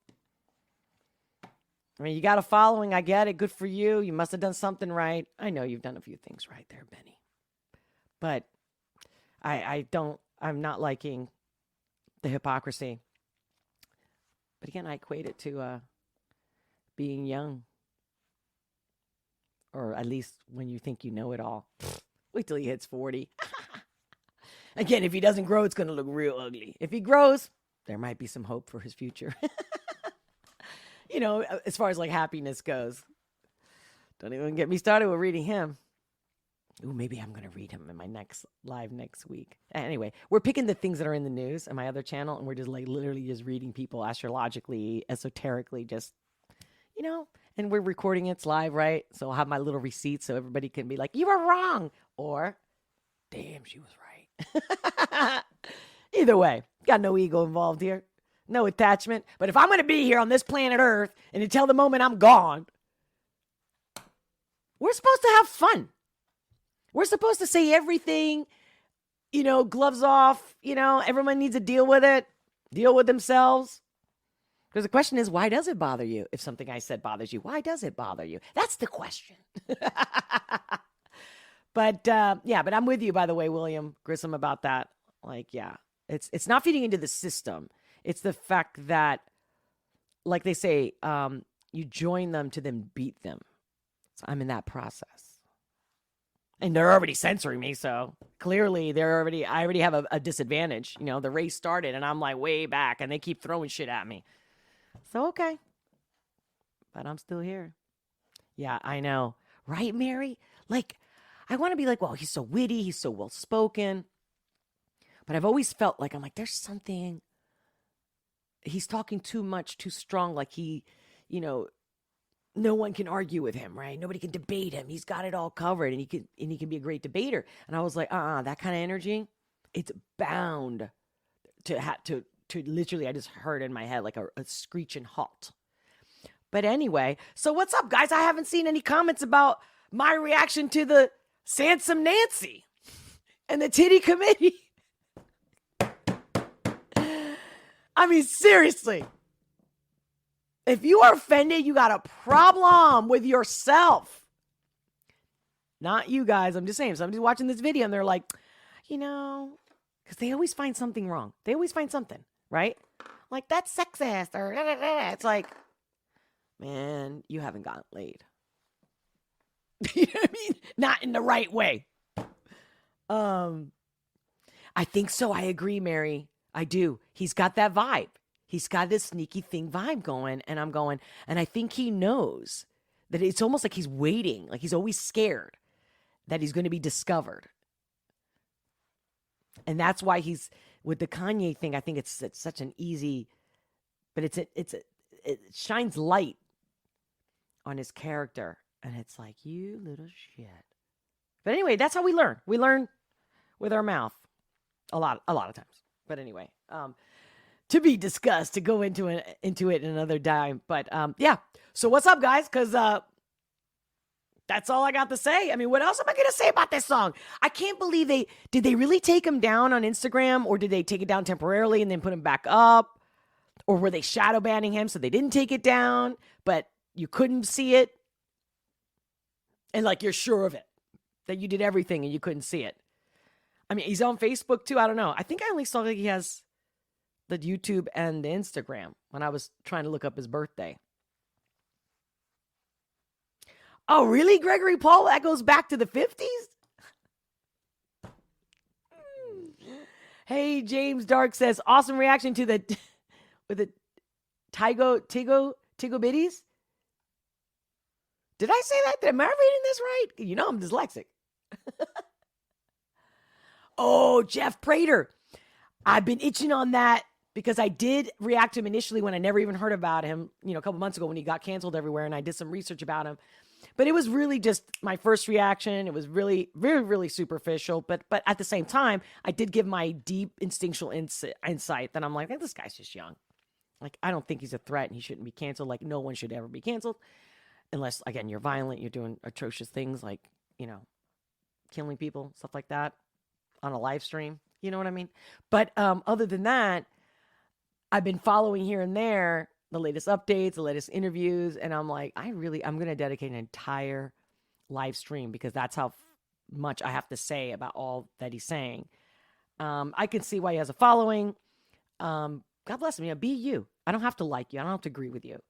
[SPEAKER 1] I mean, you got a following. I get it. Good for you. You must have done something right. I know you've done a few things right there, Benny. But I'm not liking the hypocrisy. But again, I equate it to being young. Or at least when you think you know it all. Wait till he hits 40. Again, if he doesn't grow, it's going to look real ugly. If he grows, there might be some hope for his future. You know, as far as like happiness goes. Don't even get me started with reading him. Ooh, maybe I'm going to read him in my next live next week. Anyway, we're picking the things that are in the news on my other channel, and we're just like literally just reading people astrologically, esoterically, just, you know, and we're recording it's live, right? So I'll have my little receipt so everybody can be like, you were wrong, or damn, she was right. Either way, got no ego involved here. No attachment. But if I'm going to be here on this planet Earth and until the moment I'm gone, we're supposed to have fun. We're supposed to say everything, you know, gloves off, you know, everyone needs to deal with it, deal with themselves. Because the question is, why does it bother you? If something I said bothers you, why does it bother you? That's the question. But but I'm with you, by the way, William Grissom, about that. Like, yeah, it's not feeding into the system. It's the fact that, like they say, you join them to then beat them. So I'm in that process. And they're already censoring me, so clearly I already have a disadvantage. You know, the race started and I'm like way back and they keep throwing shit at me. So okay. But I'm still here. Yeah, I know. Right, Mary? Like, I want to be like, well, he's so witty, he's so well spoken. But I've always felt like, I'm like, there's something, he's talking too much, too strong, like he, you know, no one can argue with him, right? Nobody can debate him. He's got it all covered, and he can be a great debater. And I was like, that kind of energy, it's bound to literally, I just heard in my head like a screeching halt. But anyway, so what's up, guys? I haven't seen any comments about my reaction to the Samson Nancy and the titty committee. I mean, seriously. If you are offended, you got a problem with yourself. Not you guys. I'm just saying, somebody's watching this video and they're like, you know, because they always find something wrong. They always find something, right? Like, that's sexist or da, da, da. It's like, man, you haven't gotten laid. You know what I mean? Not in the right way. I think so. I agree, Mary. I do. He's got that vibe. He's got this sneaky thing vibe going, and I'm going, and I think he knows that it's almost like he's waiting, like he's always scared that he's going to be discovered. And that's why he's, with the Kanye thing, I think it's such an easy, but it shines light on his character. And it's like, you little shit. But anyway, that's how we learn. We learn with our mouth a lot of times. But anyway, to be discussed, to go into it another time. But yeah. So what's up, guys? Because that's all I got to say. I mean, what else am I going to say about this song? I can't believe did they really take him down on Instagram, or did they take it down temporarily and then put him back up? Or were they shadow banning him so they didn't take it down, but you couldn't see it? And like, you're sure of it, that you did everything and you couldn't see it. I mean, he's on Facebook too. I don't know. I think I only saw that he has the YouTube and the Instagram when I was trying to look up his birthday. Oh, really, Gregory Paul? That goes back to the 50s? Hey, James Dark says, awesome reaction to with the Tigo Bitties. Did I say that? Am I reading this right? You know I'm dyslexic. Oh, Jeff Prater. I've been itching on that because I did react to him initially when I never even heard about him, a couple months ago when he got canceled everywhere, and I did some research about him. But it was really just my first reaction. It was really, very, really superficial. But at the same time, I did give my deep instinctual insight that I'm like, this guy's just young. Like, I don't think he's a threat and he shouldn't be canceled. Like, no one should ever be canceled. Unless, again, you're violent, you're doing atrocious things like, killing people, stuff like that on a live stream. You know what I mean? But other than that, I've been following here and there the latest updates, the latest interviews, and I'm like, I'm going to dedicate an entire live stream because that's how much I have to say about all that he's saying. I can see why he has a following. God bless him. Be you. I don't have to like you. I don't have to agree with you.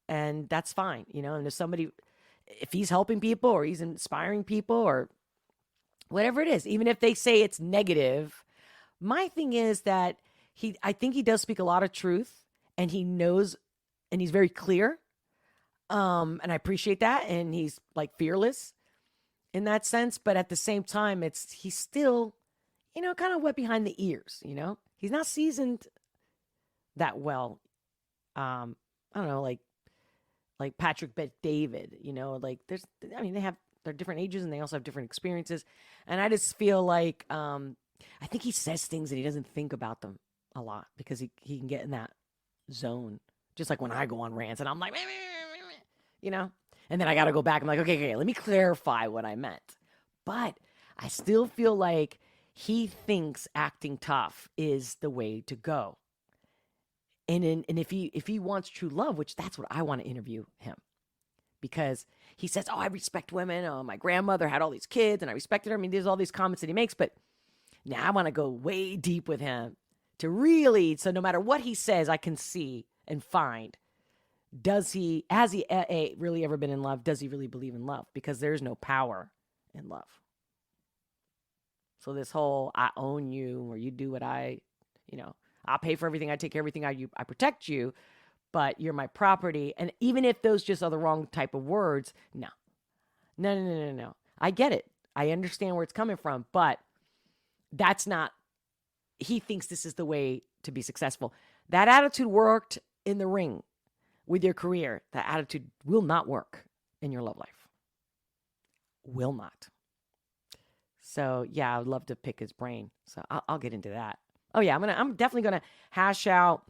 [SPEAKER 1] And that's fine. And if somebody, if he's helping people or he's inspiring people or whatever it is, even if they say it's negative, my thing is that I think he does speak a lot of truth, and he knows, and he's very clear. And I appreciate that. And he's like fearless in that sense. But at the same time, he's still, kind of wet behind the ears, he's not seasoned that well. I don't know, like Patrick Bet David, like they're different ages and they also have different experiences. And I just feel like, I think he says things and he doesn't think about them a lot because he can get in that zone. Just like when I go on rants and I'm like, and then I got to go back. I'm like, okay, let me clarify what I meant. But I still feel like he thinks acting tough is the way to go. And if he wants true love, which that's what I want to interview him, because he says, oh, I respect women. Oh, my grandmother had all these kids and I respected her. I mean, there's all these comments that he makes, but now I want to go way deep with him to really, so no matter what he says, I can see and find, has he really ever been in love? Does he really believe in love? Because there's no power in love. So this whole I own you, or you do what I'll pay for everything, I take care of everything, I protect you, but you're my property. And even if those just are the wrong type of words, no. No. I get it. I understand where it's coming from, but that's not, he thinks this is the way to be successful. That attitude worked in the ring with your career. That attitude will not work in your love life. Will not. So yeah, I would love to pick his brain. So I'll get into that. Oh yeah, I'm definitely gonna hash out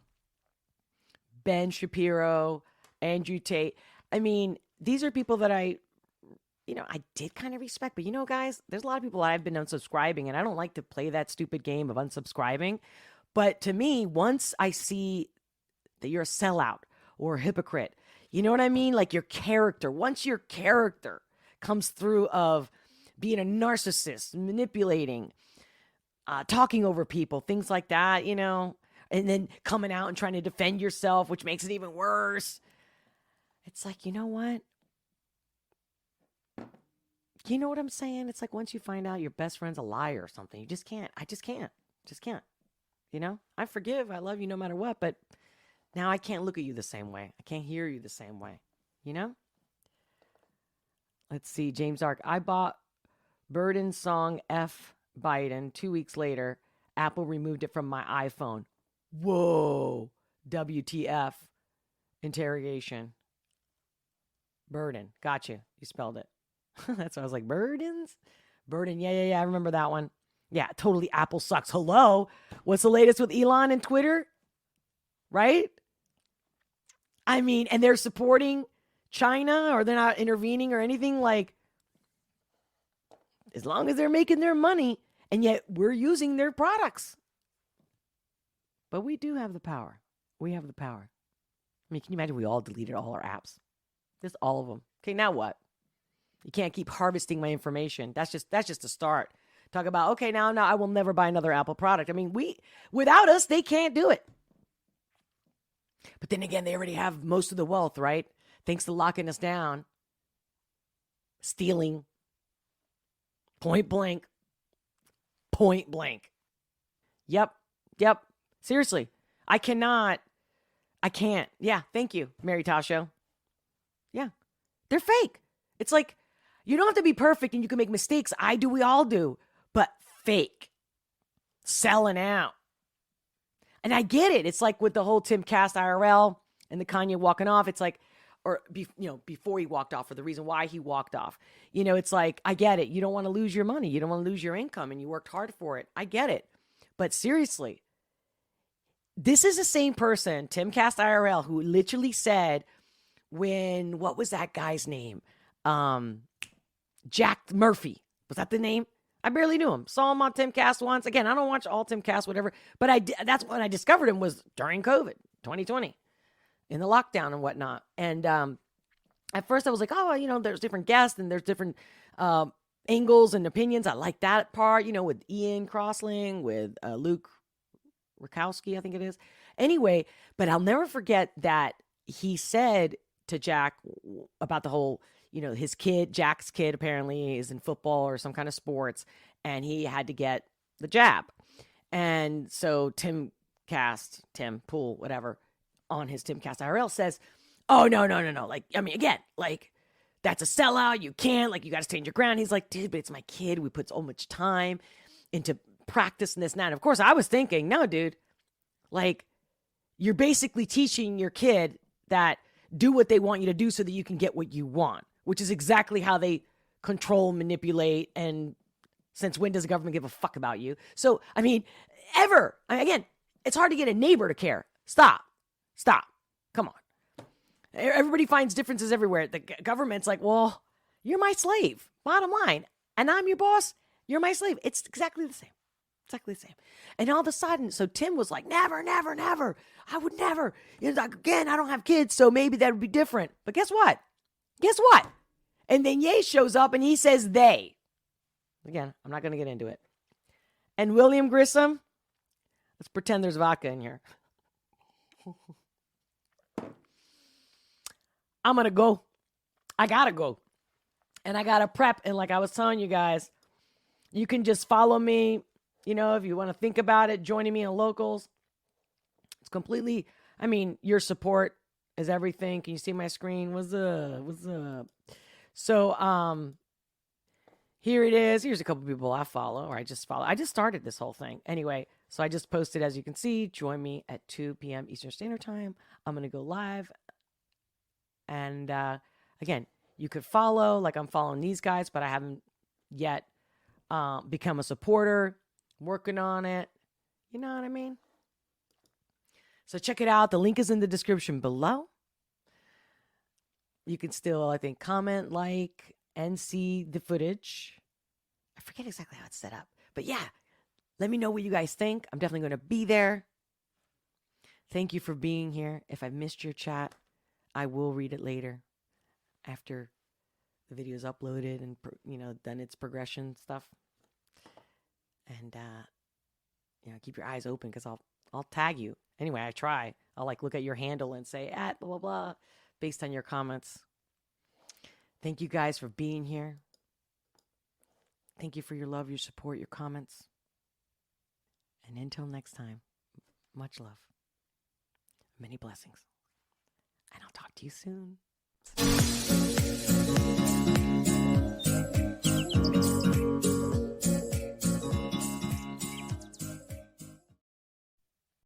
[SPEAKER 1] Ben Shapiro, Andrew Tate. I mean, these are people that I did kind of respect. But guys, there's a lot of people I've been unsubscribing, and I don't like to play that stupid game of unsubscribing. But to me, once I see that you're a sellout or a hypocrite, you know what I mean? Like your character, once your character comes through of being a narcissist, manipulating, talking over people, things like that, and then coming out and trying to defend yourself, which makes it even worse. It's like, you know what? You know what I'm saying? It's like once you find out your best friend's a liar or something, you just can't. I just can't. Just can't. I forgive. I love you no matter what. But now I can't look at you the same way. I can't hear you the same way. Let's see. James Ark. I bought Burden's song F Biden 2 weeks later. Apple removed it from my iPhone. Whoa. WTF. Interrogation. Burden. Got you. You spelled it. That's why I was like, Burden's? Burden. Yeah. I remember that one. Yeah, totally. Apple sucks. Hello. What's the latest with Elon and Twitter? Right? I mean, and they're supporting China, or they're not intervening or anything. Like, as long as they're making their money, and yet we're using their products. But we do have the power. We have the power. I mean, can you imagine we all deleted all our apps? Just all of them. Okay, now what? You can't keep harvesting my information. That's just a start. Talk about, okay, now I will never buy another Apple product. I mean, without us, they can't do it. But then again, they already have most of the wealth, right? Thanks to locking us down, stealing, point blank. Yep. Seriously, I can't. Yeah, thank you, Mary Tasho. Yeah, they're fake. It's like, you don't have to be perfect and you can make mistakes. We all do. But fake. Selling out. And I get it. It's like with the whole Tim Cast IRL and the Kanye walking off. It's like, before he walked off, or the reason why he walked off. It's like, I get it. You don't want to lose your money. You don't want to lose your income, and you worked hard for it. I get it. But seriously, this is the same person, Tim Cast IRL, who literally said what was that guy's name? Jack Murphy. Was that the name? I barely knew him. Saw him on Timcast once. Again, I don't watch all Timcast, whatever. But that's when I discovered him, was during COVID, 2020, in the lockdown and whatnot. And at first I was like, there's different guests and there's different angles and opinions. I like that part, with Ian Crossling, with Luke Rakowski, I think it is. Anyway, but I'll never forget that he said to Jack about the whole, his kid, Jack's kid, apparently is in football or some kind of sports, and he had to get the jab. And so Tim Pool, whatever, on his Timcast IRL says, oh, no. Like, I mean, again, like, that's a sellout. You can't, like, you got to stand your ground. He's like, dude, but it's my kid. We put so much time into practice and this and that. And of course, I was thinking, no, dude, like, you're basically teaching your kid that do what they want you to do so that you can get what you want, which is exactly how they control, manipulate, and since when does the government give a fuck about you? So, I mean, again, it's hard to get a neighbor to care. Stop. Come on. Everybody finds differences everywhere. The government's like, well, you're my slave, bottom line. And I'm your boss. You're my slave. It's exactly the same. And all of a sudden, so Tim was like, never. I would never. Again, I don't have kids, so maybe that would be different. But guess what? And then Ye shows up and he says they. Again, I'm not going to get into it. And William Grissom, let's pretend there's vodka in here. I'm going to go. I got to go. And I got to prep. And like I was telling you guys, You can just follow me, if you want to think about it, joining me on Locals. It's completely, your support is everything. Can you see my screen? What's up? So, here it is. Here's a couple people I follow, or I just follow. I just started this whole thing. Anyway, so I just posted, as you can see, join me at 2 p.m. Eastern Standard Time. I'm going to go live. And again, you could follow, like I'm following these guys, but I haven't yet become a supporter. I'm working on it. You know what I mean? So check it out. The link is in the description below. You can still, I think, comment, like, and see the footage. I forget exactly how it's set up. But yeah, let me know what you guys think. I'm definitely going to be there. Thank you for being here. If I missed your chat, I will read it later after the video is uploaded and, done its progression stuff. And, keep your eyes open because I'll tag you. Anyway, I try. I'll look at your handle and say, @ blah, blah, blah, based on your comments. Thank you guys for being here. Thank you for your love, your support, your comments. And until next time, much love. Many blessings. And I'll talk to you soon.